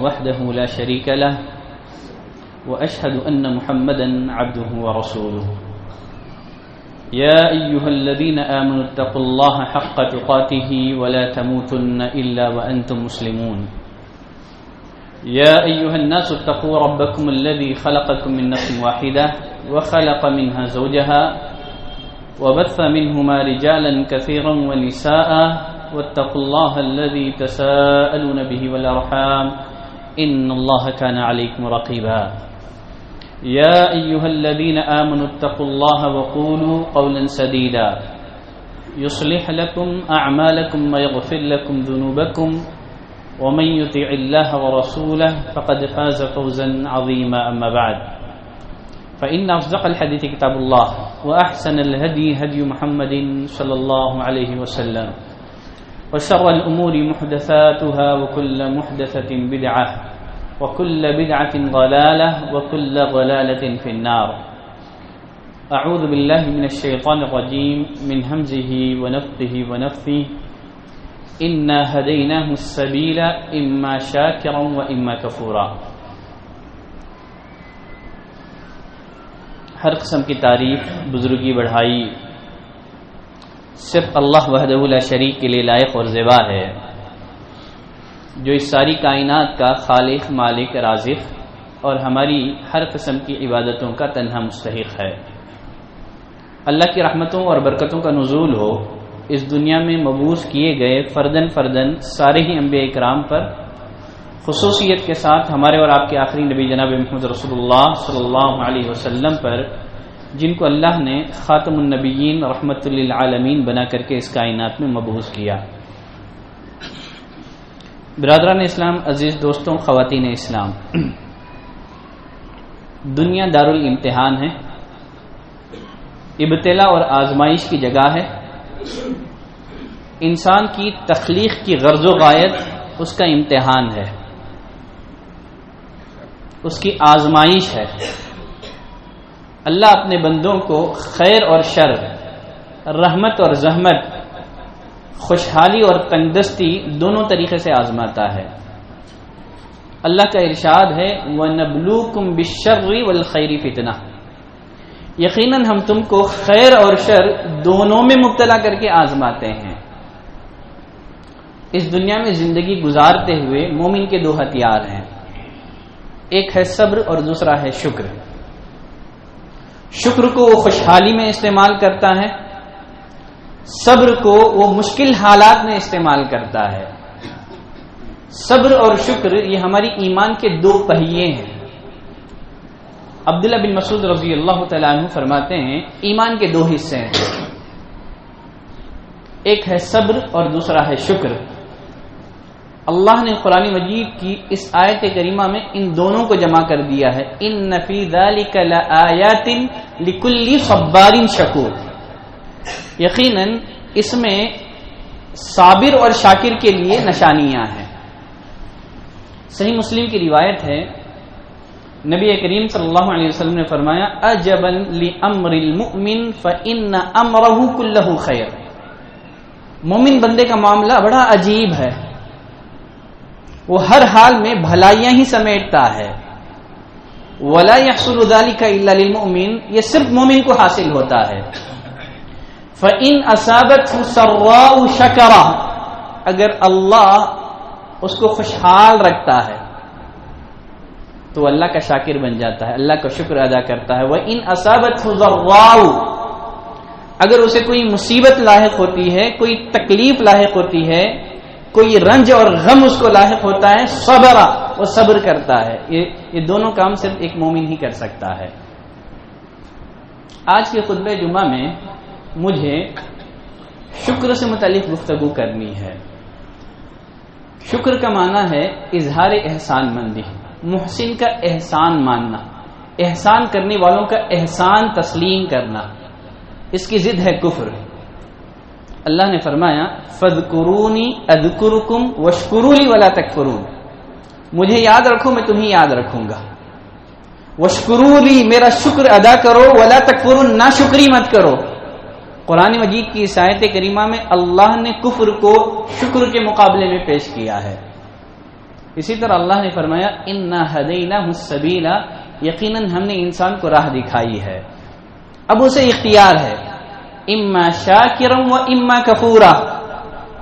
وحده لا شريك له وأشهد أن محمدا عبده ورسوله يا أيها الذين آمنوا اتقوا الله حق تقاته ولا تموتن إلا وأنتم مسلمون يا أيها الناس اتقوا ربكم الذي خلقكم من نفس واحدة وخلق منها زوجها وبث منهما رجالا كثيرا ونساء واتقوا الله الذي تساءلون به والأرحام إن الله كان عليكم رقيبا يا أيها الذين آمنوا اتقوا الله وقولوا قولا سديدا يصلح لكم أعمالكم ويغفر لكم ذنوبكم ومن يطع الله ورسوله فقد فاز فوزا عظيما أما بعد فإن أصدق الحديث كتاب الله وأحسن الهدي هدي محمد صلى الله عليه وسلم وشر الأمور محدثاتها وكل محدثة بدعة وكل بدعة ضلالة وكل ضلالة في النار أعوذ بالله من الشيطان الرجيم من همزه ونفثه ونفثه إنا هديناه السبيل إما شاكرا وإما كفورا. ہر قسم کی تعریف، بزرگی، بڑھائی صرف اللہ وحدہ لا شریک کے لیے لائق اور زیبا ہے، جو اس ساری کائنات کا خالق، مالک، رازق اور ہماری ہر قسم کی عبادتوں کا تنہا مستحق ہے. اللہ کی رحمتوں اور برکتوں کا نزول ہو اس دنیا میں مبعوث کیے گئے فردن سارے ہی انبیاء اکرام پر، خصوصیت کے ساتھ ہمارے اور آپ کے آخری نبی جناب محمد رسول اللہ صلی اللہ علیہ وسلم پر، جن کو اللہ نے خاتم النبیین رحمت للعالمین بنا کر کے اس کائنات میں مبعوث کیا. برادران اسلام، عزیز دوستوں، خواتین اسلام، دنیا دارالامتحان ہے، ابتلا اور آزمائش کی جگہ ہے. انسان کی تخلیق کی غرض و غایت اس کا امتحان ہے، اس کی آزمائش ہے. اللہ اپنے بندوں کو خیر اور شر، رحمت اور زحمت، خوشحالی اور تنگدستی دونوں طریقے سے آزماتا ہے. اللہ کا ارشاد ہے وَنَبْلُوكُمْ بِالشَّرِّ وَالْخَيْرِ فِتْنَةً، یقیناً ہم تم کو خیر اور شر دونوں میں مبتلا کر کے آزماتے ہیں. اس دنیا میں زندگی گزارتے ہوئے مومن کے دو ہتھیار ہیں، ایک ہے صبر اور دوسرا ہے شکر. شکر کو وہ خوشحالی میں استعمال کرتا ہے، صبر کو وہ مشکل حالات میں استعمال کرتا ہے. صبر اور شکر یہ ہماری ایمان کے دو پہیے ہیں. عبداللہ بن مسعود رضی اللہ تعالیٰ عنہ فرماتے ہیں ایمان کے دو حصے ہیں، ایک ہے صبر اور دوسرا ہے شکر. اللہ نے قرآن مجید کی اس آیت کریمہ میں ان دونوں کو جمع کر دیا ہے. ان فی ذلک لآیات لکل صبار شکور، یقیناً اس میں صابر اور شاکر کے لیے نشانیاں ہیں. صحیح مسلم کی روایت ہے، نبی کریم صلی اللہ علیہ وسلم نے فرمایا عجبا لامر المؤمن فان امرہ کلہ خیر. مومن بندے کا معاملہ بڑا عجیب ہے، وہ ہر حال میں بھلائیاں ہی سمیٹتا ہے. ولا يحصل ذلك الا للمؤمن، یہ صرف مومن کو حاصل ہوتا ہے. فان اصابته سراء شکر، اگر اللہ اس کو خوشحال رکھتا ہے تو اللہ کا شاکر بن جاتا ہے، اللہ کا شکر ادا کرتا ہے. وَإِنْ أَصَابَتْهُ ضَرَّاءُ، اگر اسے کوئی مصیبت لاحق ہوتی ہے، کوئی تکلیف لاحق ہوتی ہے، کوئی رنج اور غم اس کو لاحق ہوتا ہے، صبر، وہ صبر کرتا ہے. یہ دونوں کام صرف ایک مومن ہی کر سکتا ہے. آج کے خطبہ جمعہ میں مجھے شکر سے متعلق گفتگو کرنی ہے. شکر کا معنی ہے اظہار احسان مندی، محسن کا احسان ماننا، احسان کرنے والوں کا احسان تسلیم کرنا. اس کی ضد ہے کفر. اللہ نے فرمایا فَاذْكُرُونِي أَذْكُرُكُمْ وَاشْكُرُوا لِي وَلَا تَكْفُرُونَ، مجھے یاد رکھو میں تمہیں یاد رکھوں گا. وَاشْكُرُوا لِي، میرا شکر ادا کرو، وَلَا تَكْفُرُونَ، ناشکری مت کرو. قرآن مجید کی اس آیت کریمہ میں اللہ نے کفر کو شکر کے مقابلے میں پیش کیا ہے. اسی طرح اللہ نے فرمایا انا ہدیناہ السبیل، یقیناً ہم نے انسان کو راہ دکھائی ہے، اب اسے اختیار ہے، اما شاکرا و اما کفورا،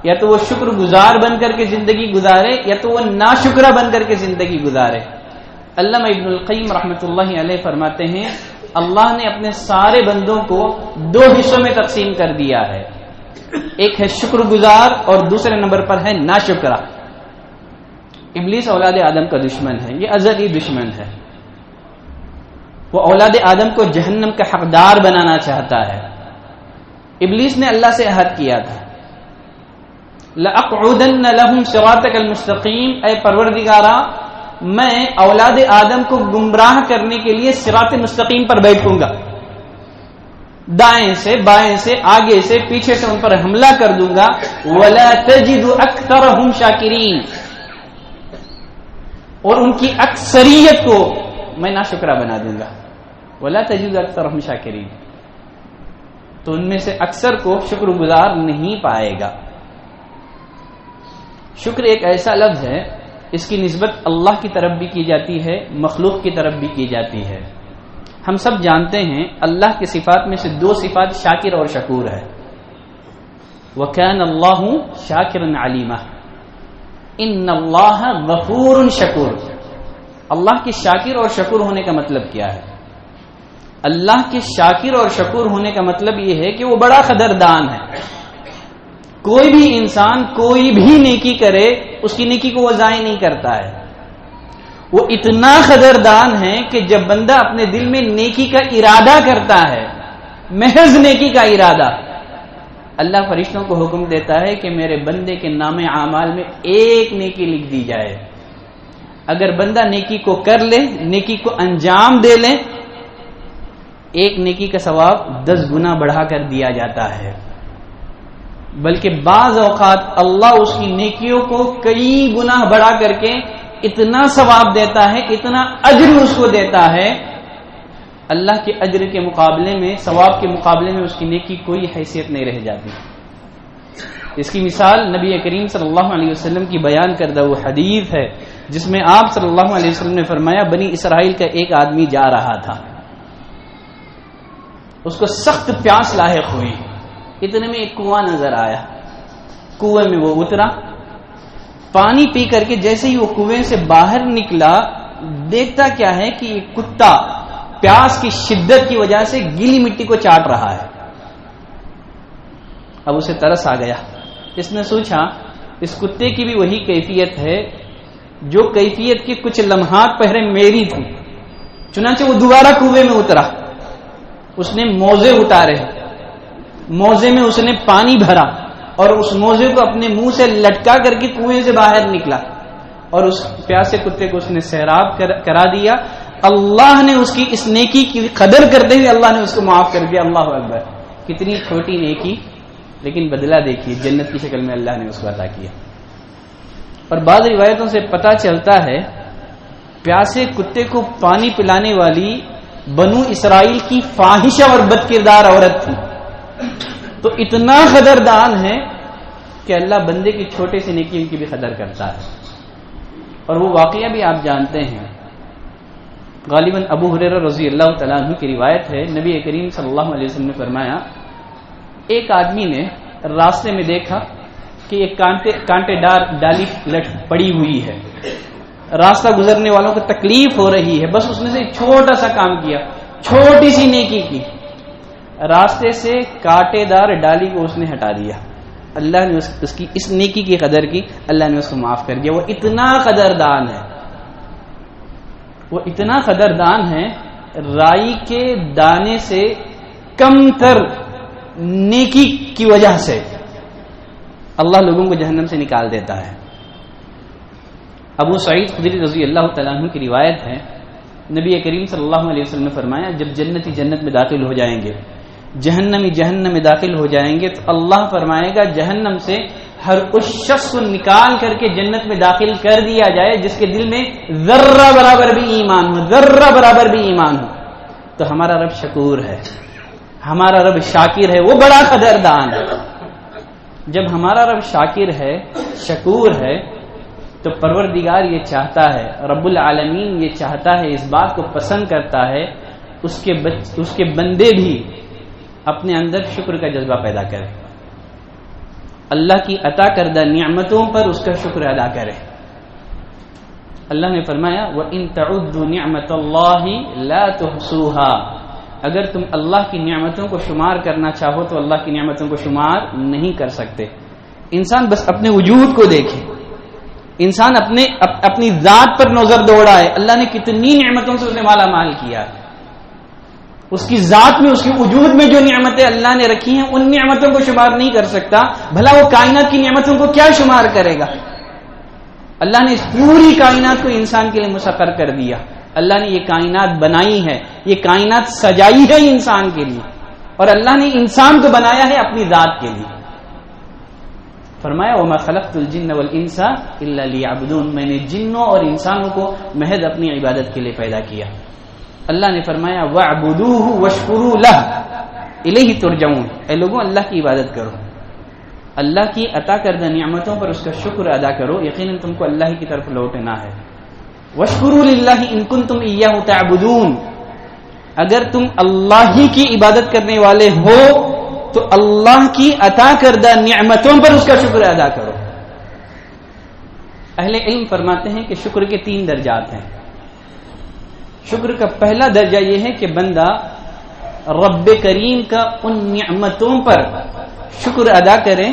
یا تو وہ شکر گزار بن کر کے زندگی گزارے یا تو وہ ناشکرہ بن کر کے زندگی گزارے۔ علامہ ابن القیم رحمۃ اللہ علیہ فرماتے ہیں اللہ نے اپنے سارے بندوں کو دو حصوں میں تقسیم کر دیا ہے، ایک ہے شکر گزار اور دوسرے نمبر پر ہے ناشکرہ۔ ابلیس اولاد آدم کا دشمن ہے، یہ ازلی دشمن ہے، وہ اولاد آدم کو جہنم کا حقدار بنانا چاہتا ہے۔ ابلیس نے اللہ سے عہد کیا تھا لَأَقْعُدَنَّ لَهُمْ صِرَاطَكَ الْمُسْتَقِيمَ، اے پروردگارا میں اولاد آدم کو گمراہ کرنے کے لیے صراط مستقیم پر بیٹھوں گا، دائیں سے بائیں سے آگے سے پیچھے سے ان پر حملہ کر دوں گا، وَلَا تَجِدُ أَكْثَرَهُمْ شَاكِرِينَ، اور ان کی اکثریت کو میں ناشکرہ بنا دوں گا، وَلَا تَجِدُ أَكْثَرَهُمْ شَاكِرِينَ، تو ان میں سے اکثر کو شکر گزار نہیں پائے گا۔ شکر ایک ایسا لفظ ہے، اس کی نسبت اللہ کی طرف بھی کی جاتی ہے، مخلوق کی طرف بھی کی جاتی ہے۔ ہم سب جانتے ہیں اللہ کی صفات میں سے دو صفات شاکر اور شکور ہے۔ وَكَانَ اللَّهُ شَاكِرًا عَلِيمًا، إِنَّ اللَّهَ غَفُورٌ شَكُورٌ۔ اللہ کے شاکر اور شکور ہونے کا مطلب کیا ہے؟ اللہ کے شاکر اور شکور ہونے کا مطلب یہ ہے کہ وہ بڑا قدردان ہے۔ کوئی بھی انسان کوئی بھی نیکی کرے اس کی نیکی کو وہ ضائع نہیں کرتا ہے، وہ اتنا قدردان ہے کہ جب بندہ اپنے دل میں نیکی کا ارادہ کرتا ہے، محض نیکی کا ارادہ، اللہ فرشتوں کو حکم دیتا ہے کہ میرے بندے کے نام اعمال میں ایک نیکی لکھ دی جائے۔ اگر بندہ نیکی کو کر لے، نیکی کو انجام دے لے، ایک نیکی کا ثواب 10 گنا بڑھا کر دیا جاتا ہے، بلکہ بعض اوقات اللہ اس کی نیکیوں کو کئی گنا بڑھا کر کے اتنا ثواب دیتا ہے، اتنا اجر اس کو دیتا ہے، اللہ کے اجر کے مقابلے میں، ثواب کے مقابلے میں اس کی نیکی کوئی حیثیت نہیں رہ جاتی۔ اس کی مثال نبی کریم صلی اللہ علیہ وسلم کی بیان کردہ وہ حدیث ہے جس میں آپ صلی اللہ علیہ وسلم نے فرمایا بنی اسرائیل کا ایک آدمی جا رہا تھا، اس کو سخت پیاس لاحق ہوئی، اتنے میں ایک کنواں نظر آیا، کنویں میں وہ اترا، پانی پی کر کے جیسے ہی وہ کنویں سے باہر نکلا، دیکھتا کیا ہے کہ یہ کتا پیاس کی شدت کی وجہ سے گیلی مٹی کو چاٹ رہا ہے۔ اب اسے ترس آ گیا، اس نے سوچا اس کتے کی بھی وہی کیفیت ہے جو کیفیت کی کچھ لمحات پہلے میری تھی، چنانچہ وہ دوبارہ کنویں میں اترا، اس نے موزے اتارے، موزے میں اس نے پانی بھرا اور اس موزے کو اپنے منہ سے لٹکا کر کے کنویں سے باہر نکلا اور اس پیاسے کتے کو اس نے سیراب کرا دیا۔ اللہ نے اس کی اس نیکی کی قدر کرتے ہوئے اللہ نے اس کو معاف کر دیا۔ اللہ اکبر، کتنی چھوٹی نیکی، لیکن بدلہ دیکھیے جنت کی شکل میں اللہ نے اس کو عطا کیا۔ اور بعض روایتوں سے پتہ چلتا ہے پیاسے کتے کو پانی پلانے والی بنو اسرائیل کی فاحشہ اور بد کردار عورت تھی، تو اتنا قدردان ہے کہ اللہ بندے کی چھوٹے سے نیکی کی بھی قدر کرتا ہے۔ اور وہ واقعہ بھی آپ جانتے ہیں، غالباً ابو ہریرہ رضی اللہ تعالیٰ عنہ کی روایت ہے، نبی کریم صلی اللہ علیہ وسلم نے فرمایا ایک آدمی نے راستے میں دیکھا کہ ایک کانٹے دار ڈالی پڑی ہوئی ہے، راستہ گزرنے والوں کو تکلیف ہو رہی ہے، بس اس نے سے چھوٹا سا کام کیا، چھوٹی سی نیکی کی، راستے سے کانٹے دار ڈالی کو اس نے ہٹا دیا، اللہ نے اس کی اس نیکی کی قدر کی، اللہ نے اس کو معاف کر دیا۔ وہ اتنا قدردان ہے، وہ اتنا قدردان ہے، رائی کے دانے سے کم تر نیکی کی وجہ سے اللہ لوگوں کو جہنم سے نکال دیتا ہے۔ ابو سعید خدری رضی اللہ تعالیٰ عنہ کی روایت ہے، نبی کریم صلی اللہ علیہ وسلم نے فرمایا جب جنتی جنت میں داخل ہو جائیں گے، جہنمی جہنم میں داخل ہو جائیں گے، تو اللہ فرمائے گا جہنم سے ہر اس شخص کو نکال کر کے جنت میں داخل کر دیا جائے جس کے دل میں ذرہ برابر بھی ایمان ہو، ذرہ برابر بھی ایمان ہو۔ تو ہمارا رب شکور ہے، ہمارا رب شاکر ہے، وہ بڑا قدردان ہے۔ جب ہمارا رب شاکر ہے، شکور ہے، تو پروردگار یہ چاہتا ہے، رب العالمین یہ چاہتا ہے، اس بات کو پسند کرتا ہے اس کے بندے بھی اپنے اندر شکر کا جذبہ پیدا کریں، اللہ کی عطا کردہ نعمتوں پر اس کا شکر ادا کریں۔ اللہ نے فرمایا وَإِن تَعُدُّوا نِعْمَةَ اللَّهِ لَا تُحْصُوهَا، اگر تم اللہ کی نعمتوں کو شمار کرنا چاہو تو اللہ کی نعمتوں کو شمار نہیں کر سکتے۔ انسان بس اپنے وجود کو دیکھے، انسان اپنی ذات پر نظر دوڑائے، اللہ نے کتنی نعمتوں سے اسے مالا مال کیا ہے، اس کی ذات میں، اس کے وجود میں جو نعمتیں اللہ نے رکھی ہیں ان نعمتوں کو شمار نہیں کر سکتا، بھلا وہ کائنات کی نعمتوں کو کیا شمار کرے گا؟ اللہ نے اس پوری کائنات کو انسان کے لیے مسخر کر دیا، اللہ نے یہ کائنات بنائی ہے، یہ کائنات سجائی ہے انسان کے لیے، اور اللہ نے انسان کو بنایا ہے اپنی ذات کے لیے۔ فرمایا وَمَا خَلَقْتُ الْجِنَّ وَالْإِنسَ إِلَّا لِيَعْبُدُونَ، میں نے جنوں اور انسانوں کو محض اپنی عبادت کے لیے پیدا کیا۔ اللہ نے فرمایا وَاعْبُدُوهُ وَاشْكُرُوا لَهُ إِلَيْهِ تُرْجَعُونَ، اے لوگوں اللہ کی عبادت کرو، اللہ کی عطا کردہ نعمتوں پر اس کا شکر ادا کرو، یقیناً تم کو اللہ کی طرف لوٹنا ہے۔ وَاشْكُرُوا لِلَّهِ إِن كُنتُمْ إِيَّاهُ تَعْبُدُونَ، اگر تم اللہ ہی کی عبادت کرنے والے ہو تو اللہ کی عطا کردہ نعمتوں پر اس کا شکر ادا کرو۔ اہل علم فرماتے ہیں کہ شکر کے 3 درجات ہیں۔ شکر کا پہلا درجہ یہ ہے کہ بندہ رب کریم کا ان نعمتوں پر شکر ادا کرے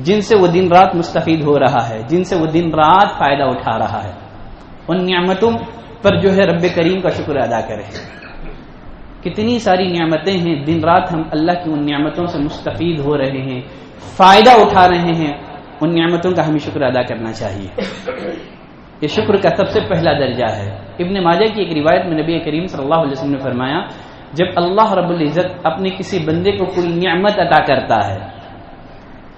جن سے وہ دن رات مستفید ہو رہا ہے، جن سے وہ دن رات فائدہ اٹھا رہا ہے، ان نعمتوں پر جو ہے رب کریم کا شکر ادا کرے۔ کتنی ساری نعمتیں ہیں، دن رات ہم اللہ کی ان نعمتوں سے مستفید ہو رہے ہیں، فائدہ اٹھا رہے ہیں، ان نعمتوں کا ہمیں شکر ادا کرنا چاہیے۔ یہ شکر کا سب سے پہلا درجہ ہے۔ ابن ماجہ کی ایک روایت میں نبی کریم صلی اللہ علیہ وسلم نے فرمایا جب اللہ رب العزت اپنے کسی بندے کو کوئی نعمت عطا کرتا ہے،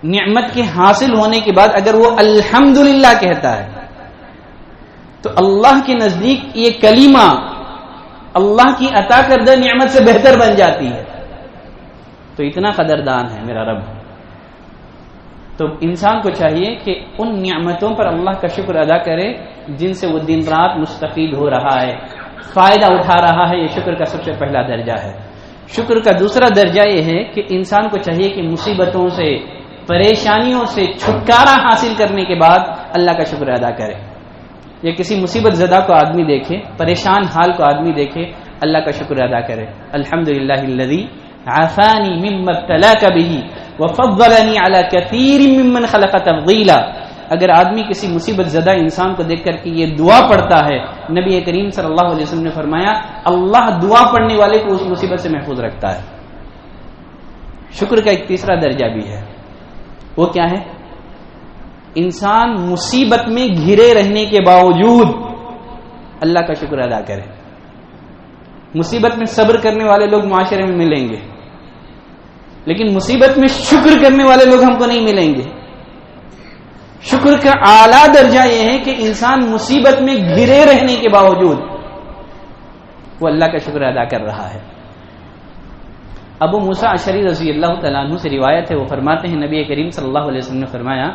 نعمت کے حاصل ہونے کے بعد اگر وہ الحمدللہ کہتا ہے تو اللہ کے نزدیک یہ کلمہ اللہ کی عطا کردہ نعمت سے بہتر بن جاتی ہے۔ تو اتنا قدردان ہے میرا رب۔ تو انسان کو چاہیے کہ ان نعمتوں پر اللہ کا شکر ادا کرے جن سے وہ دن رات مستفید ہو رہا ہے، فائدہ اٹھا رہا ہے۔ یہ شکر کا سب سے پہلا درجہ ہے۔ شکر کا دوسرا درجہ یہ ہے کہ انسان کو چاہیے کہ مصیبتوں سے، پریشانیوں سے چھٹکارا حاصل کرنے کے بعد اللہ کا شکر ادا کرے۔ یا کسی مصیبت زدہ کو آدمی دیکھے، پریشان حال کو آدمی دیکھے، اللہ کا شکر ادا کرے۔ الحمدللہ الذی عافانی مما ابتلاک بہ وفضلنی علی کثیر ممن خلق تفضیلا۔ اگر آدمی کسی مصیبت زدہ انسان کو دیکھ کر کے یہ دعا پڑھتا ہے، نبی کریم صلی اللہ علیہ وسلم نے فرمایا اللہ دعا پڑھنے والے کو اس مصیبت سے محفوظ رکھتا ہے۔ شکر کا ایک تیسرا درجہ بھی ہے، وہ کیا ہے؟ انسان مصیبت میں گھرے رہنے کے باوجود اللہ کا شکر ادا کرے۔ مصیبت میں صبر کرنے والے لوگ معاشرے میں ملیں گے، لیکن مصیبت میں شکر کرنے والے لوگ ہم کو نہیں ملیں گے۔ شکر کا اعلیٰ درجہ یہ ہے کہ انسان مصیبت میں گھرے رہنے کے باوجود وہ اللہ کا شکر ادا کر رہا ہے۔ ابو موسیٰ اشعری رضی اللہ تعالیٰ عنہ سے روایت ہے، وہ فرماتے ہیں نبی کریم صلی اللہ علیہ وسلم نے فرمایا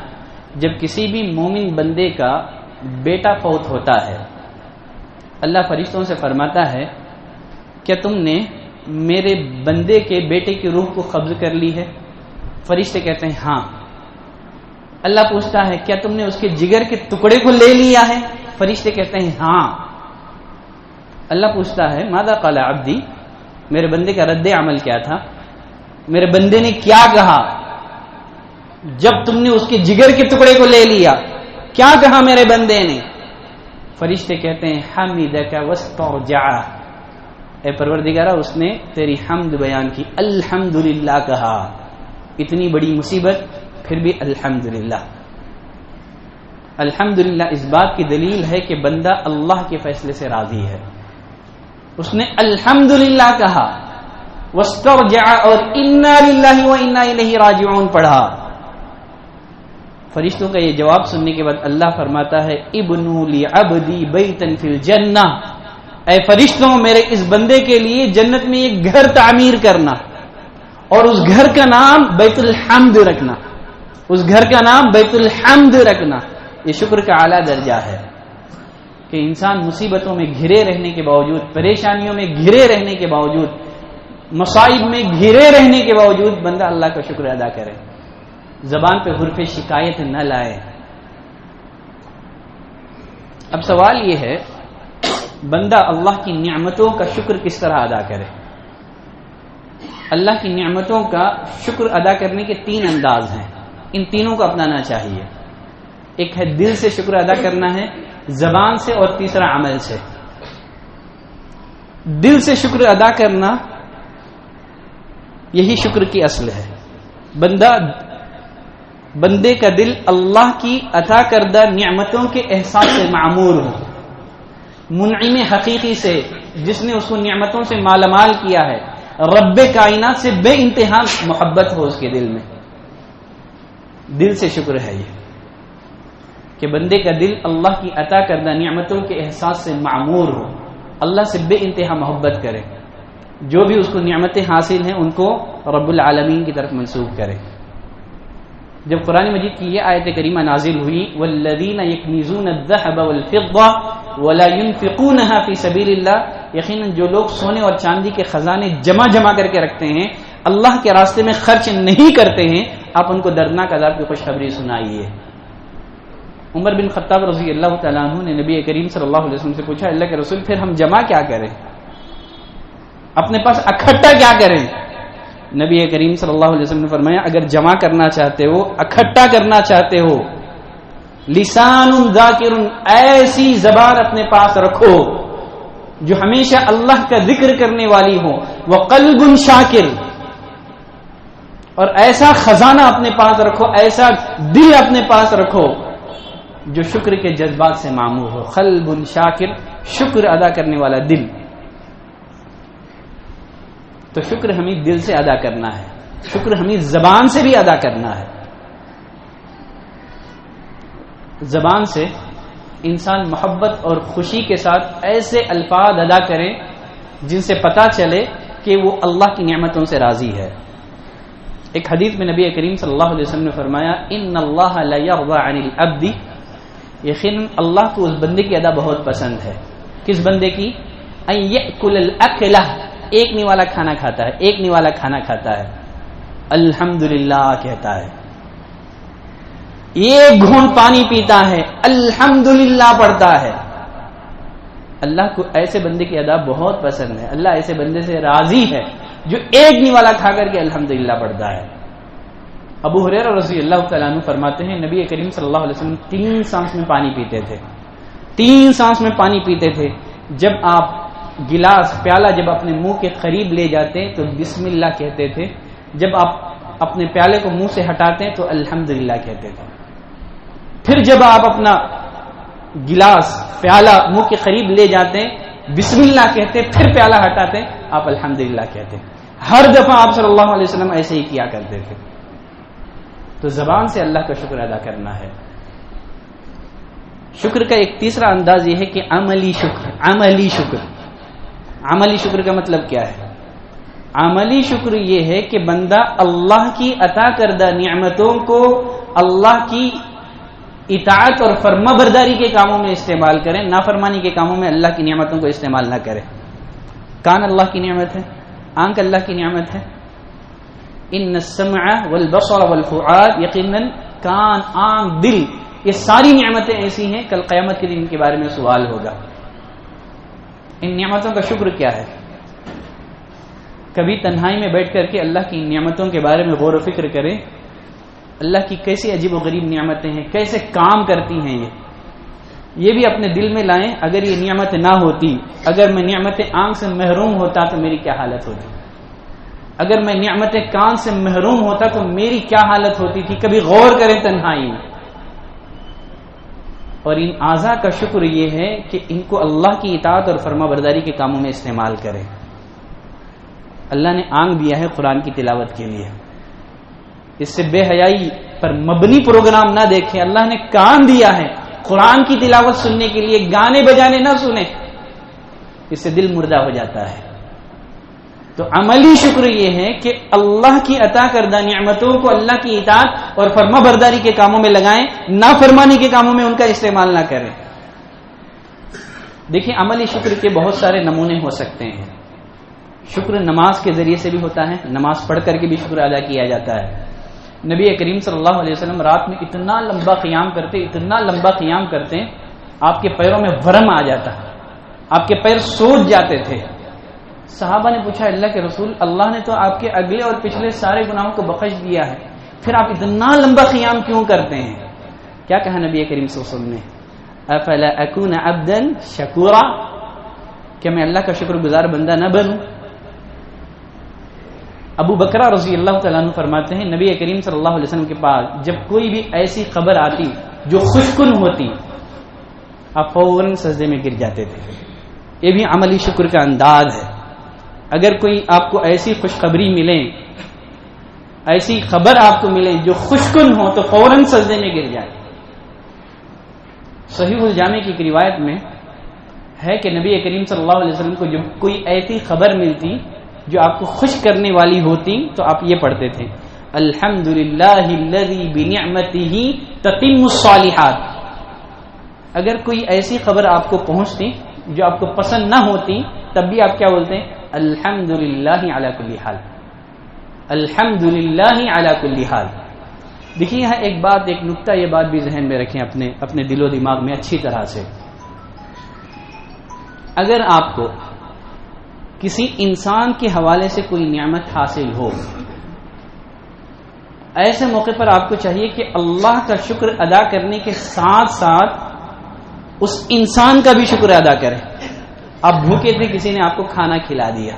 جب کسی بھی مومن بندے کا بیٹا فوت ہوتا ہے، اللہ فرشتوں سے فرماتا ہے کیا تم نے میرے بندے کے بیٹے کی روح کو قبض کر لی ہے؟ فرشتے کہتے ہیں ہاں۔ اللہ پوچھتا ہے کیا تم نے اس کے جگر کے ٹکڑے کو لے لیا ہے؟ فرشتے کہتے ہیں ہاں۔ اللہ پوچھتا ہے ماذا قال عبدی، میرے بندے کا رد عمل کیا تھا، میرے بندے نے کیا کہا جب تم نے اس کے جگر کے ٹکڑے کو لے لیا؟ کیا کہا میرے بندے نے؟ فرشتے کہتے ہیں حمدک واسترجع، اے پروردگارہ اس نے تیری حمد بیان کی، الحمدللہ کہا، اتنی بڑی مصیبت پھر بھی الحمدللہ۔ الحمدللہ اس بات کی دلیل ہے کہ بندہ اللہ کے فیصلے سے راضی ہے، اس نے الحمدللہ کہا، واسترجع اور انا للہ و انا الیہ راجعون پڑھا۔ فرشتوں کا یہ جواب سننے کے بعد اللہ فرماتا ہے ابنوا لعبدی بیتا فی الجنہ، اے فرشتوں میرے اس بندے کے لیے جنت میں ایک گھر تعمیر کرنا اور اس گھر کا نام بیت الحمد رکھنا، اس گھر کا نام بیت الحمد رکھنا۔ یہ شکر کا اعلیٰ درجہ ہے کہ انسان مصیبتوں میں گھرے رہنے کے باوجود، پریشانیوں میں گھرے رہنے کے باوجود، مصائب میں گھرے رہنے کے باوجود بندہ اللہ کا شکر ادا کرے، زبان پہ حرف شکایت نہ لائے۔ اب سوال یہ ہے بندہ اللہ کی نعمتوں کا شکر کس طرح ادا کرے؟ اللہ کی نعمتوں کا شکر ادا کرنے کے 3 انداز ہیں، ان تینوں کو اپنانا چاہیے۔ ایک ہے دل سے شکر ادا کرنا ہے، زبان سے، اور تیسرا عمل سے۔ دل سے شکر ادا کرنا یہی شکر کی اصل ہے۔ بندے کا دل اللہ کی عطا کردہ نعمتوں کے احساس سے معمور ہو، منعم حقیقی سے، جس نے اس کو نعمتوں سے مالا مال کیا ہے، رب کائنات سے بے انتہا محبت ہو اس کے دل میں۔ دل سے شکر ہے یہ کہ بندے کا دل اللہ کی عطا کردہ نعمتوں کے احساس سے معمور ہو، اللہ سے بے انتہا محبت کرے، جو بھی اس کو نعمتیں حاصل ہیں ان کو رب العالمین کی طرف منسوب کرے۔ جب قرآن مجید کی یہ آیت کریمہ نازل ہوئی والذین یکنزون الذهب والفضة ولا ينفقونها فی سبیل اللہ، یقیناً جو لوگ سونے اور چاندی کے خزانے جمع کر کے رکھتے ہیں، اللہ کے راستے میں خرچ نہیں کرتے ہیں، آپ ان کو دردناک عذاب کی خوشخبری سنائیے۔ عمر بن خطاب رضی اللہ تعالیٰ عنہ نے نبی کریم صلی اللہ علیہ وسلم سے پوچھا اللہ کے رسول پھر ہم جمع کیا کریں، اپنے پاس اکٹھا کیا کریں؟ نبی کریم صلی اللہ علیہ وسلم نے فرمایا اگر جمع کرنا چاہتے ہو، اکٹھا کرنا چاہتے ہو، لسان ذاکر، ایسی زبان اپنے پاس رکھو جو ہمیشہ اللہ کا ذکر کرنے والی ہو، وقلب شاکر، اور ایسا خزانہ اپنے پاس رکھو، ایسا دل اپنے پاس رکھو جو شکر کے جذبات سے معمور ہو۔ قلب شاکر، شکر ادا کرنے والا دل۔ تو شکر ہمیں دل سے ادا کرنا ہے، شکر ہمیں زبان سے بھی ادا کرنا ہے۔ زبان سے انسان محبت اور خوشی کے ساتھ ایسے الفاظ ادا کرے جن سے پتہ چلے کہ وہ اللہ کی نعمتوں سے راضی ہے۔ ایک حدیث میں نبی کریم صلی اللہ علیہ وسلم نے فرمایا ان اللہ لا یرضى عن العبد، یقیناً اللہ کو اس بندے کی ادا بہت پسند ہے۔ کس بندے کی؟ ان یأکل الاکلہ، ایک نوالا کھانا کھاتا ہے، ایک نوالا کھانا کھاتا ہے، الحمدللہ کہتا ہے، ایک گھونٹ پانی پیتا ہے، الحمدللہ پڑھتا ہے۔ اللہ کو ایسے بندے کی ادا بہت پسند ہے، اللہ ایسے بندے سے راضی ہے جو ایک نوالا کھا کر کے الحمدللہ پڑھتا ہے۔ ابو ہریرہ رضی اللہ تعالیٰ عنہ فرماتے ہیں نبی کریم صلی اللہ علیہ وسلم 3 سانس میں پانی پیتے تھے، 3 سانس میں پانی پیتے تھے۔ جب آپ گلاس پیالہ جب اپنے منہ کے قریب لے جاتے ہیں تو بسم اللہ کہتے تھے، جب آپ اپنے پیالے کو منہ سے ہٹاتے ہیں تو الحمدللہ کہتے تھے، پھر جب آپ اپنا گلاس پیالہ منہ کے قریب لے جاتے ہیں بسم اللہ کہتے، پھر پیالہ ہٹاتے آپ الحمدللہ کہتے۔ ہر دفعہ آپ صلی اللہ علیہ وسلم ایسے ہی کیا کرتے تھے۔ تو زبان سے اللہ کا شکر ادا کرنا ہے۔ شکر کا ایک تیسرا انداز یہ ہے کہ عملی شکر۔ عملی شکر، عملی شکر کا مطلب کیا ہے؟ عملی شکر یہ ہے کہ بندہ اللہ کی عطا کردہ نعمتوں کو اللہ کی اطاعت اور فرما برداری کے کاموں میں استعمال کرے، نافرمانی کے کاموں میں اللہ کی نعمتوں کو استعمال نہ کرے۔ کان اللہ کی نعمت ہے، آنکھ اللہ کی نعمت ہے، ان السمع والبصر والفؤاد، یقیناً کان، آنکھ، دل، یہ ساری نعمتیں ایسی ہیں کل قیامت کے دن ان کے بارے میں سوال ہوگا۔ ان نعمتوں کا شکر کیا ہے؟ کبھی تنہائی میں بیٹھ کر کے اللہ کی نعمتوں کے بارے میں غور و فکر کریں، اللہ کی کیسی عجیب و غریب نعمتیں ہیں، کیسے کام کرتی ہیں یہ بھی اپنے دل میں لائیں۔ اگر یہ نعمت نہ ہوتی، اگر میں نعمت آنکھ سے محروم ہوتا تو میری کیا حالت ہوتی، اگر میں نعمت کان سے محروم ہوتا تو میری کیا حالت ہوتی تھی۔ کبھی غور کریں تنہائی میں۔ اور ان اعضاء کا شکر یہ ہے کہ ان کو اللہ کی اطاعت اور فرما برداری کے کاموں میں استعمال کریں۔ اللہ نے آنکھ دیا ہے قرآن کی تلاوت کے لیے، اس سے بے حیائی پر مبنی پروگرام نہ دیکھیں۔ اللہ نے کان دیا ہے قرآن کی تلاوت سننے کے لیے، گانے بجانے نہ سنیں، اس سے دل مردہ ہو جاتا ہے۔ تو عملی شکر یہ ہے کہ اللہ کی عطا کردہ نعمتوں کو اللہ کی اطاعت اور فرما برداری کے کاموں میں لگائیں، نافرمانی کے کاموں میں ان کا استعمال نہ کریں۔ دیکھیں عملی شکر کے بہت سارے نمونے ہو سکتے ہیں۔ شکر نماز کے ذریعے سے بھی ہوتا ہے، نماز پڑھ کر کے بھی شکر ادا کیا جاتا ہے۔ نبی کریم صلی اللہ علیہ وسلم رات میں اتنا لمبا قیام کرتے آپ کے پیروں میں ورم آ جاتا، آپ کے پیر سوج جاتے تھے۔ صحابہ نے پوچھا اللہ کے رسول، اللہ نے تو آپ کے اگلے اور پچھلے سارے گناہوں کو بخش دیا ہے، پھر آپ اتنا لمبا قیام کیوں کرتے ہیں؟ کیا کہا نبی کریم صلی اللہ علیہ وسلم نے؟ افلا اکون عبدا شکورا، کہ میں اللہ کا شکر گزار بندہ نہ بنوں؟ ابو بکرہ رضی اللہ تعالیٰ عنہ فرماتے ہیں نبی کریم صلی اللہ علیہ وسلم کے پاس جب کوئی بھی ایسی خبر آتی جو خوشکن ہوتی، آپ فوراً سجدے میں گر جاتے تھے۔ یہ بھی عملی شکر کا انداز ہے۔ اگر کوئی آپ کو ایسی خوشخبری ملے، ایسی خبر آپ کو ملے جو خوشکن ہو، تو فوراً سجدے میں گر جائے۔ صحیح الجامع کی ایک روایت میں ہے کہ نبی کریم صلی اللہ علیہ وسلم کو جب کوئی ایسی خبر ملتی جو آپ کو خوش کرنے والی ہوتی تو آپ یہ پڑھتے تھے الحمدللہ الذی بنعمتہ تتم الصالحات۔ اگر کوئی ایسی خبر آپ کو پہنچتی جو آپ کو پسند نہ ہوتی تب بھی آپ کیا بولتے ہیں؟ الحمدللہ علی کل حال، الحمدللہ علی کل حال۔ دیکھیے یہاں ایک نقطہ، یہ بات بھی ذہن میں رکھیں اپنے دل و دماغ میں اچھی طرح سے۔ اگر آپ کو کسی انسان کے حوالے سے کوئی نعمت حاصل ہو، ایسے موقع پر آپ کو چاہیے کہ اللہ کا شکر ادا کرنے کے ساتھ ساتھ اس انسان کا بھی شکر ادا کریں۔ آپ بھوکے تھے، کسی نے آپ کو کھانا کھلا دیا۔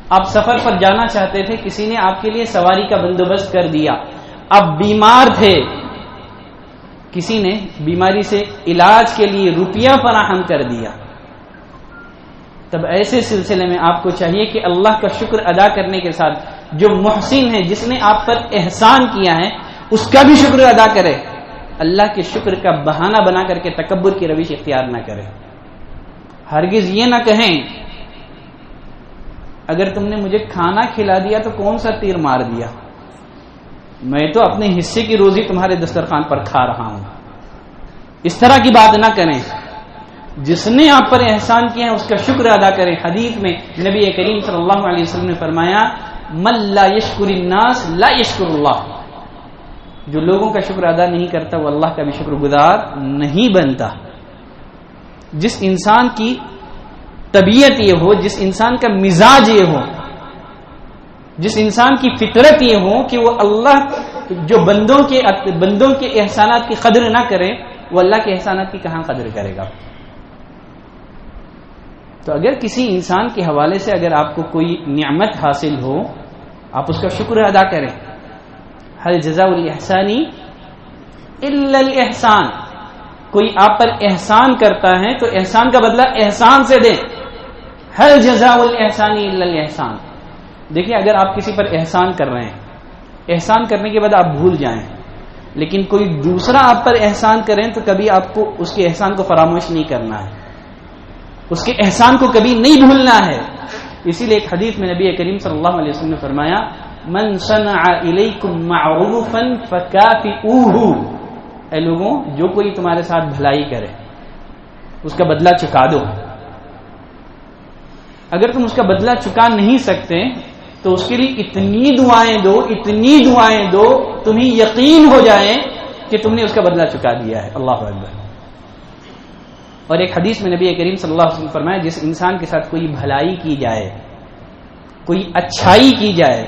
آپ سفر پر جانا چاہتے تھے، کسی نے آپ کے لیے سواری کا بندوبست کر دیا۔ آپ بیمار تھے، کسی نے بیماری سے علاج کے لیے روپیہ فراہم کر دیا۔ تب ایسے سلسلے میں آپ کو چاہیے کہ اللہ کا شکر ادا کرنے کے ساتھ جو محسن ہے، جس نے آپ پر احسان کیا ہے، اس کا بھی شکر ادا کرے۔ اللہ کے شکر کا بہانہ بنا کر کے تکبر کی روش اختیار نہ کرے۔ ہرگز یہ نہ کہیں اگر تم نے مجھے کھانا کھلا دیا تو کون سا تیر مار دیا، میں تو اپنے حصے کی روزی تمہارے دسترخوان پر کھا رہا ہوں۔ اس طرح کی بات نہ کریں۔ جس نے آپ پر احسان کیا ہے اس کا شکر ادا کریں۔ حدیث میں نبی کریم صلی اللہ علیہ وسلم نے فرمایا من لا یشکر الناس لا یشکر اللہ، جو لوگوں کا شکر ادا نہیں کرتا وہ اللہ کا بھی شکر گزار نہیں بنتا۔ جس انسان کی طبیعت یہ ہو، جس انسان کا مزاج یہ ہو، جس انسان کی فطرت یہ ہو کہ وہ اللہ جو بندوں کے احسانات کی قدر نہ کرے، وہ اللہ کے احسانات کی کہاں قدر کرے گا؟ تو اگر کسی انسان کے حوالے سے اگر آپ کو کوئی نعمت حاصل ہو، آپ اس کا شکر ادا کریں۔ هل جزاء الاحسان الا الاحسان، کوئی آپ پر احسان کرتا ہے تو احسان کا بدلہ احسان سے دیں۔ هل جزاء الاحسان الا الاحسان۔ دیکھیں اگر آپ کسی پر احسان کر رہے ہیں، احسان کرنے کے بعد آپ بھول جائیں، لیکن کوئی دوسرا آپ پر احسان کریں تو کبھی آپ کو اس کے احسان کو فراموش نہیں کرنا ہے، اس کے احسان کو کبھی نہیں بھولنا ہے۔ اسی لیے ایک حدیث میں نبی کریم صلی اللہ علیہ وسلم نے فرمایا من صنع الیکم معروفا فکافئوہ، اے لوگوں جو کوئی تمہارے ساتھ بھلائی کرے اس کا بدلہ چکا دو۔ اگر تم اس کا بدلہ چکا نہیں سکتے تو اس کے لیے اتنی دعائیں دو تمہیں یقین ہو جائے کہ تم نے اس کا بدلہ چکا دیا ہے۔ اللہ اکبر۔ اور ایک حدیث میں نبی کریم صلی اللہ علیہ وسلم فرمایا جس انسان کے ساتھ کوئی بھلائی کی جائے، کوئی اچھائی کی جائے،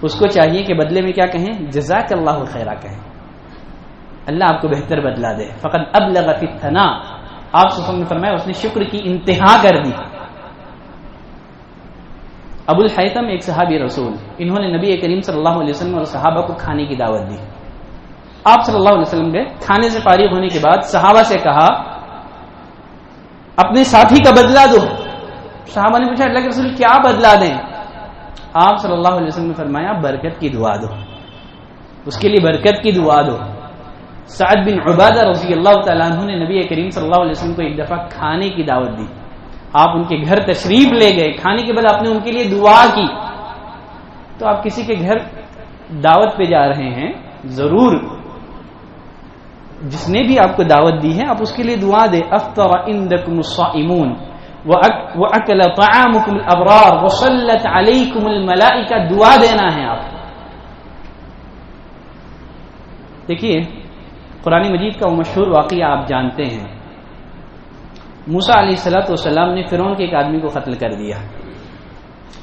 اس کو چاہیے کہ بدلے میں کیا کہیں؟ جزاک اللہ خیرہ کہیں، اللہ آپ کو بہتر بدلہ دے۔ فقد ابلغ فی الثناء، آپ صلی اللہ علیہ وسلم نے فرمایا اس نے شکر کی انتہا کر دی۔ ابو الحیثم ایک صحابی رسول، انہوں نے نبی کریم صلی اللہ علیہ وسلم اور صحابہ کو کھانے کی دعوت دی۔ آپ صلی اللہ علیہ وسلم کے کھانے سے فارغ ہونے کے بعد صحابہ سے کہا اپنے ساتھی کا بدلہ دو۔ صحابہ نے پوچھا اللہ کے رسول کیا بدلہ دیں؟ آپ صلی اللہ علیہ وسلم نے فرمایا برکت کی دعا دو، اس کے لیے برکت کی دعا دو۔ سعد بن عبادہ رضی اللہ تعالیٰ عنہ نے نبی کریم صلی اللہ علیہ وسلم کو ایک دفعہ کھانے کی دعوت دی۔ آپ ان کے گھر تشریف لے گئے، کھانے کے بعد آپ نے ان کے لیے دعا کی۔ تو آپ کسی کے گھر دعوت پہ جا رہے ہیں، ضرور جس نے بھی آپ کو دعوت دی ہے آپ اس کے لیے دعا دیں. افطر عندکم الصائمون وَأَكَلَ طَعَامُكُمُ الْأَبْرَارُ وَصَلَّتْ عَلَيْكُمُ الْمَلَائِكَةُ، دعا دینا ہے آپ. دیکھیے قرآن مجید کا وہ مشہور واقعہ آپ جانتے ہیں. موسیٰ علیہ السلام نے فرعون کے ایک آدمی کو قتل کر دیا.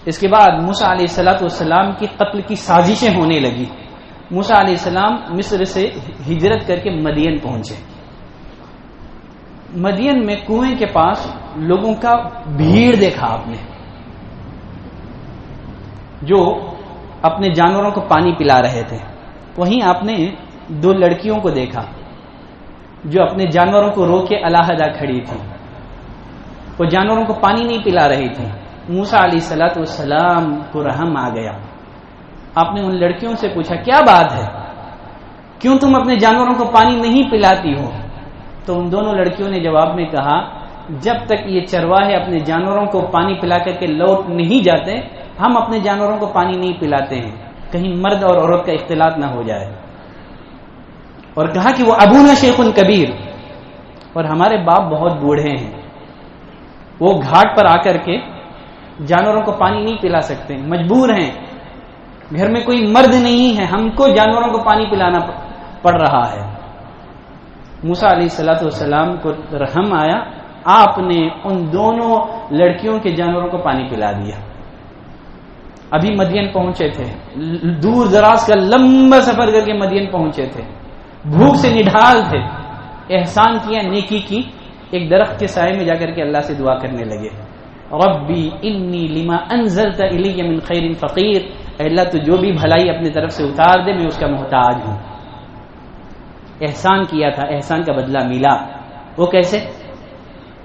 اس کے بعد موسیٰ علیہ السلام کی قتل کی سازشیں ہونے لگی. موسیٰ علیہ السلام مصر سے ہجرت کر کے مدین پہنچے. مدین میں کنویں کے پاس لوگوں کا بھیڑ دیکھا آپ نے، جو اپنے جانوروں کو پانی پلا رہے تھے. وہیں آپ نے دو لڑکیوں کو دیکھا جو اپنے جانوروں کو رو کے علیحدہ کھڑی تھی. وہ جانوروں کو پانی نہیں پلا رہی تھی. موسیٰ علیہ السلام کو رحم آ گیا. آپ نے ان لڑکیوں سے پوچھا کیا بات ہے، کیوں تم اپنے جانوروں کو پانی نہیں پلاتی ہو؟ تو ان دونوں لڑکیوں نے جواب میں کہا جب تک یہ چرواہے اپنے جانوروں کو پانی پلا کر کے لوٹ نہیں جاتے ہم اپنے جانوروں کو پانی نہیں پلاتے ہیں، کہیں مرد اور عورت کا اختلاط نہ ہو جائے. اور کہا کہ وہ ابونا شیخ کبیر، اور ہمارے باپ بہت بوڑھے ہیں، وہ گھاٹ پر آ کر کے جانوروں کو پانی نہیں پلا سکتے، مجبور ہیں، گھر میں کوئی مرد نہیں ہے، ہم کو جانوروں کو پانی پلانا پڑ رہا ہے. موسیٰ علیہ السلام کو رحم آیا، آپ نے ان دونوں لڑکیوں کے جانوروں کو پانی پلا دیا. ابھی مدین پہنچے تھے، دور دراز کا لمبا سفر کر کے مدین پہنچے تھے، بھوک سے نڈھال تھے. احسان کیا، نیکی کی، ایک درخت کے سائے میں جا کر کے اللہ سے دعا کرنے لگے. ربی انی لما انزلت الی من خیر فقیر، اے اللہ تو جو بھی بھلائی اپنے طرف سے اتار دے میں اس کا محتاج ہوں. احسان کیا تھا، احسان کا بدلہ ملا. وہ کیسے؟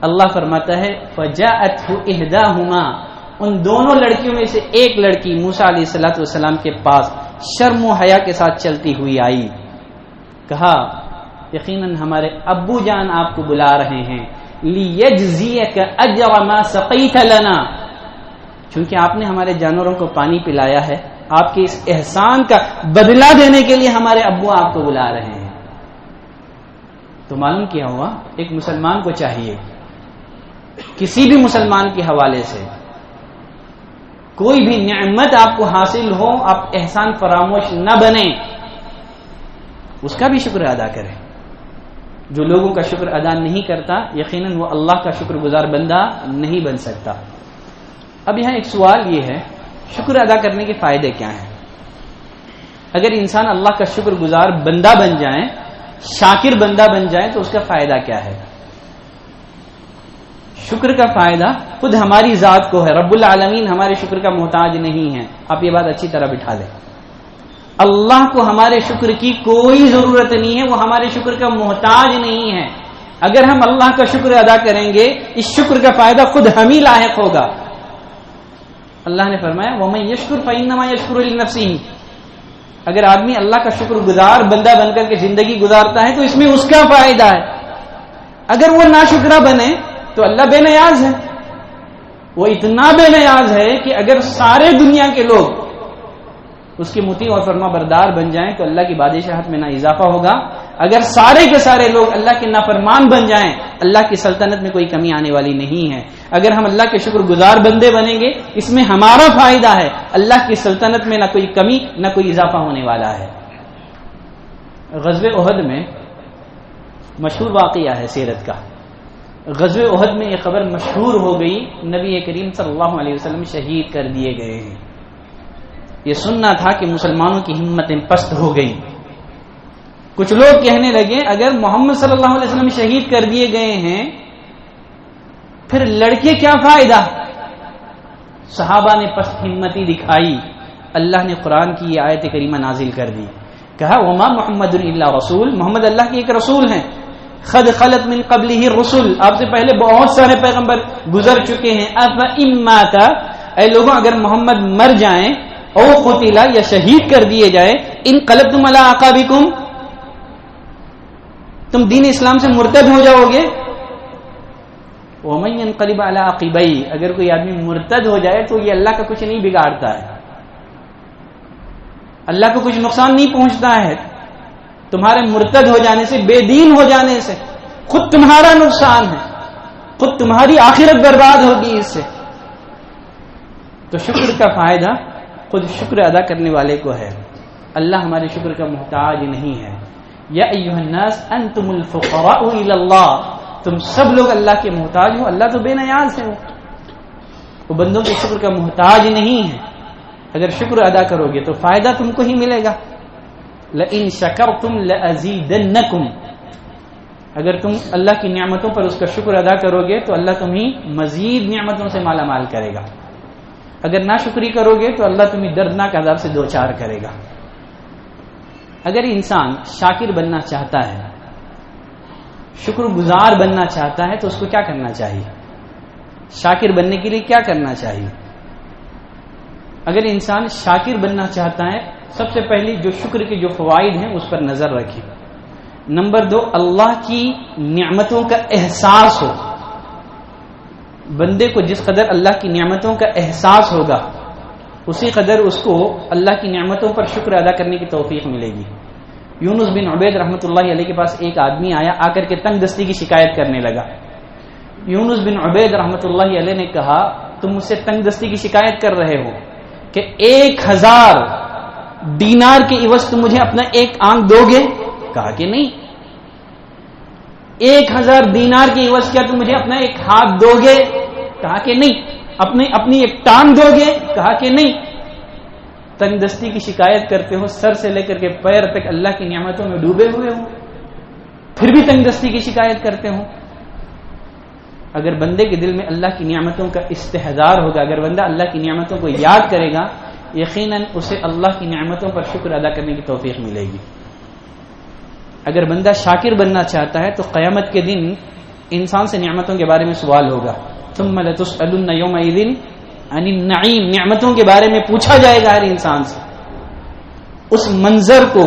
اللہ فرماتا ہے فجاءته احداهما، ان دونوں لڑکیوں میں سے ایک لڑکی موسیٰ علیہ السلام کے پاس شرم و حیا کے ساتھ چلتی ہوئی آئی. کہا یقیناً ہمارے ابو جان آپ کو بلا رہے ہیں، لیجزیک اجر ما سقیت لنا، چونکہ آپ نے ہمارے جانوروں کو پانی پلایا ہے، آپ کے اس احسان کا بدلہ دینے کے لیے ہمارے ابو آپ کو بلا رہے ہیں. تو معلوم کیا ہوا، ایک مسلمان کو چاہیے کسی بھی مسلمان کے حوالے سے کوئی بھی نعمت آپ کو حاصل ہو آپ احسان فراموش نہ بنے، اس کا بھی شکر ادا کریں. جو لوگوں کا شکر ادا نہیں کرتا یقیناً وہ اللہ کا شکر گزار بندہ نہیں بن سکتا. اب یہاں ایک سوال یہ ہے، شکر ادا کرنے کے فائدے کیا ہیں؟ اگر انسان اللہ کا شکر گزار بندہ بن جائے، شاکر بندہ بن جائے تو اس کا فائدہ کیا ہے؟ شکر کا فائدہ خود ہماری ذات کو ہے. رب العالمین ہمارے شکر کا محتاج نہیں ہے. آپ یہ بات اچھی طرح بٹھا لیں. اللہ کو ہمارے شکر کی کوئی ضرورت نہیں ہے، وہ ہمارے شکر کا محتاج نہیں ہے. اگر ہم اللہ کا شکر ادا کریں گے اس شکر کا فائدہ خود ہم ہی لاحق ہوگا. اللہ نے فرمایا وَمَن يَشْكُرْ فَإِنَّمَا يَشْكُرُ لِنَفْسِهِ، اگر آدمی اللہ کا شکر گزار بندہ بن کر کے زندگی گزارتا ہے تو اس میں اس کا فائدہ ہے. اگر وہ ناشکرہ بنے تو اللہ بے نیاز ہے. وہ اتنا بے نیاز ہے کہ اگر سارے دنیا کے لوگ اس کے مطیع اور فرما بردار بن جائیں تو اللہ کی بادشاہت میں نہ اضافہ ہوگا. اگر سارے کے سارے لوگ اللہ کے نافرمان بن جائیں اللہ کی سلطنت میں کوئی کمی آنے والی نہیں ہے. اگر ہم اللہ کے شکر گزار بندے بنیں گے اس میں ہمارا فائدہ ہے، اللہ کی سلطنت میں نہ کوئی کمی نہ کوئی اضافہ ہونے والا ہے. غزوہ احد میں مشہور واقعہ ہے سیرت کا. غزوہ احد میں یہ خبر مشہور ہو گئی نبی کریم صلی اللہ علیہ وسلم شہید کر دیے گئے ہیں. یہ سننا تھا کہ مسلمانوں کی ہمتیں پست ہو گئی. کچھ لوگ کہنے لگے اگر محمد صلی اللہ علیہ وسلم شہید کر دیے گئے ہیں پھر لڑکے کیا فائدہ؟ صحابہ نے پست ہمتی دکھائی. اللہ نے قرآن کی یہ آیت کریمہ نازل کر دی. کہا وما محمد الا رسول، محمد اللہ کے ایک رسول ہیں. قد خلت من قبلہ الرسل، آپ سے پہلے بہت سارے پیغمبر گزر چکے ہیں. افإن مات، اے لوگوں اگر محمد مر جائیں او قتل یا شہید کر دیے جائے، انقلبتم علی اعقابکم، تم دین اسلام سے مرتد ہو جاؤ گے. ومن ينقلب علی عقبیہ، اگر کوئی آدمی مرتد ہو جائے تو یہ اللہ کا کچھ نہیں بگاڑتا ہے. اللہ کو کچھ نقصان نہیں پہنچتا ہے، تمہارے مرتد ہو جانے سے، بے دین ہو جانے سے خود تمہارا نقصان ہے، خود تمہاری آخرت برباد ہوگی اس سے. تو شکر کا فائدہ خود شکر ادا کرنے والے کو ہے. اللہ ہمارے شکر کا محتاج نہیں ہے. یا ایھا الناس انتم الفقراء الی اللہ، تم سب لوگ اللہ کے محتاج ہو. اللہ تو بے نیاز ہے، وہ بندوں کے شکر کا محتاج نہیں ہے. اگر شکر ادا کرو گے تو فائدہ تم کو ہی ملے گا. لئن شکرتم لازیدنکم، اگر تم اللہ کی نعمتوں پر اس کا شکر ادا کرو گے تو اللہ تمہیں مزید نعمتوں سے مالا مال کرے گا. اگر ناشکری کرو گے تو اللہ تمہیں دردناک عذاب سے دوچار کرے گا. اگر انسان شاکر بننا چاہتا ہے، شکر گزار بننا چاہتا ہے، تو اس کو کیا کرنا چاہیے؟ شاکر بننے کے لیے کیا کرنا چاہیے؟ اگر انسان شاکر بننا چاہتا ہے، سب سے پہلے جو شکر کے جو فوائد ہیں اس پر نظر رکھیں. نمبر 2، اللہ کی نعمتوں کا احساس ہو. بندے کو جس قدر اللہ کی نعمتوں کا احساس ہوگا اسی قدر اس کو اللہ کی نعمتوں پر شکر ادا کرنے کی توفیق ملے گی. یونس بن عبید رحمۃ اللہ علیہ کے پاس ایک آدمی آیا، آ کر کے تنگ دستی کی شکایت کرنے لگا. یونس بن عبید رحمۃ اللہ علیہ نے کہا تم مجھ سے تنگ دستی کی شکایت کر رہے ہو کہ 1000 دینار کے عوض تم مجھے اپنا ایک آنکھ دو گے؟ کہا کہ نہیں. 1000 دینار کے عوض کیا تم مجھے اپنا ایک ہاتھ دو گے؟ کہا کہ نہیں. اپنی ایک ٹانگ دو گے؟ کہا کہ نہیں. تنگ دستی کی شکایت کرتے ہو، سر سے لے کر کے پیر تک اللہ کی نعمتوں میں ڈوبے ہوئے ہو، پھر بھی تنگ دستی کی شکایت کرتے ہو. اگر بندے کے دل میں اللہ کی نعمتوں کا استحضار ہوگا، اگر بندہ اللہ کی نعمتوں کو یاد کرے گا، یقیناً اسے اللہ کی نعمتوں پر شکر ادا کرنے کی توفیق ملے گی. اگر بندہ شاکر بننا چاہتا ہے تو قیامت کے دن انسان سے نعمتوں کے بارے میں سوال ہوگا. ثم لتسألن یومئذ عن النعیم، نعمتوں کے بارے میں پوچھا جائے گا ہر انسان سے. اس منظر کو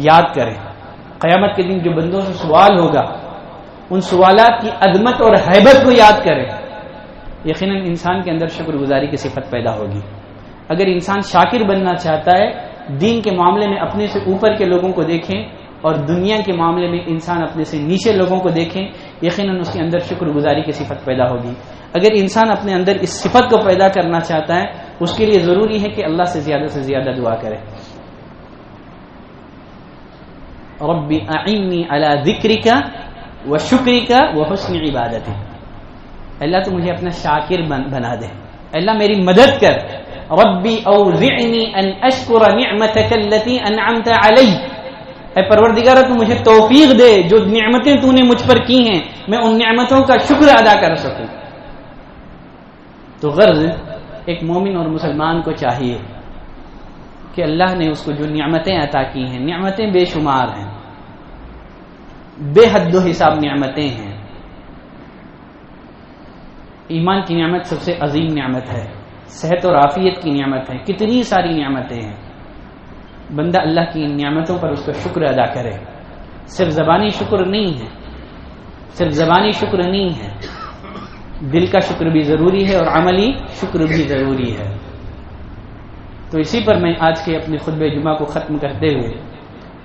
یاد کریں. قیامت کے دن جو بندوں سے سوال ہوگا ان سوالات کی عظمت اور ہیبت کو یاد کریں. یقیناً انسان کے اندر شکر گزاری کی صفت پیدا ہوگی. اگر انسان شاکر بننا چاہتا ہے، دین کے معاملے میں اپنے سے اوپر کے لوگوں کو دیکھیں اور دنیا کے معاملے میں انسان اپنے سے نیچے لوگوں کو دیکھیں، یقیناً اس کے اندر شکر گزاری کی صفت پیدا ہوگی. اگر انسان اپنے اندر اس صفت کو پیدا کرنا چاہتا ہے، اس کے لیے ضروری ہے کہ اللہ سے زیادہ دعا کرے. رب اعنی علی ذکرک وشکرک وحسن عبادتک، اللہ تو مجھے اپنا شاکر بنا دے، اللہ میری مدد کر. ربی اوزعنی ان اشکر نعمتک التی انعمت علی، اے پروردگار تو مجھے توفیق دے جو نعمتیں تو نے مجھ پر کی ہیں میں ان نعمتوں کا شکر ادا کر سکوں. تو غرض ایک مومن اور مسلمان کو چاہیے کہ اللہ نے اس کو جو نعمتیں عطا کی ہیں، نعمتیں بے شمار ہیں، بے حد و حساب نعمتیں ہیں. ایمان کی نعمت سب سے عظیم نعمت ہے، صحت اور عافیت کی نعمت ہے، کتنی ساری نعمتیں ہیں. بندہ اللہ کی نعمتوں پر اس کا شکر ادا کرے. صرف زبانی شکر نہیں ہے، دل کا شکر بھی ضروری ہے اور عملی شکر بھی ضروری ہے. تو اسی پر میں آج کے اپنے خطبہ جمعہ کو ختم کرتے ہوئے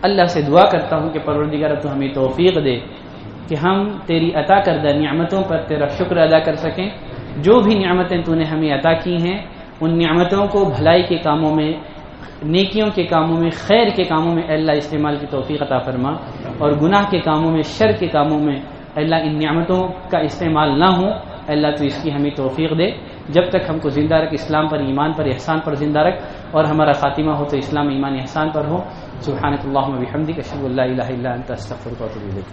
اللہ سے دعا کرتا ہوں کہ پروردگار تو ہمیں توفیق دے کہ ہم تیری عطا کردہ نعمتوں پر تیرا شکر ادا کر سکیں. جو بھی نعمتیں تو نے ہمیں عطا کی ہیں ان نعمتوں کو بھلائی کے کاموں میں، نیکیوں کے کاموں میں، خیر کے کاموں میں اللہ استعمال کی توفیق عطا فرما، اور گناہ کے کاموں میں، شر کے کاموں میں اللہ ان نعمتوں کا استعمال نہ ہو. اللہ تو اس کی ہمیں توفیق دے. جب تک ہم کو زندہ رکھ، اسلام پر، ایمان پر، احسان پر زندہ رکھ، اور ہمارا خاتمہ ہو تو اسلام، ایمان، احسان پر ہو. سبحانک اللہم و بحمدک، اشہد ان لا الہ الا انت، استغفرک و اتوب الیک.